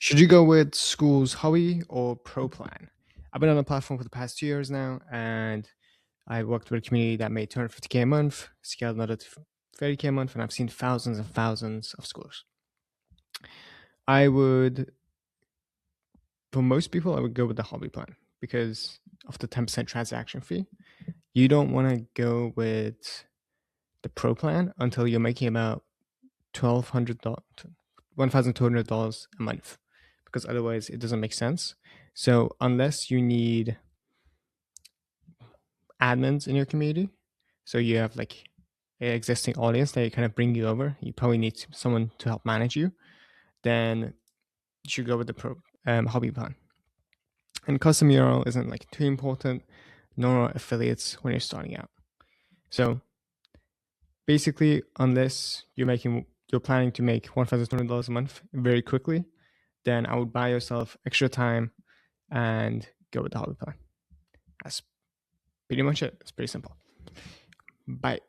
Should you go with Skools Hobby or Pro Plan? I've been on the platform for the past 2 years now, and I worked with a community that made 250K a month, scaled another to 30K a month, and I've seen thousands and thousands of schools. I would, for most people, I would go with the hobby plan because of the 10% transaction fee. You don't want to go with the Pro Plan until you're making about $1,200 a month, because otherwise it doesn't make sense. So unless you need admins in your community, so you have like an existing audience that you kind of bring you over, you probably need someone to help manage you, then you should go with the hobby plan. And custom URL isn't like too important, nor affiliates when you're starting out. So basically, unless you're planning to make $1,200 a month very quickly, then I would buy yourself extra time and go with the hobby plan. That's pretty much it. It's pretty simple. Bye.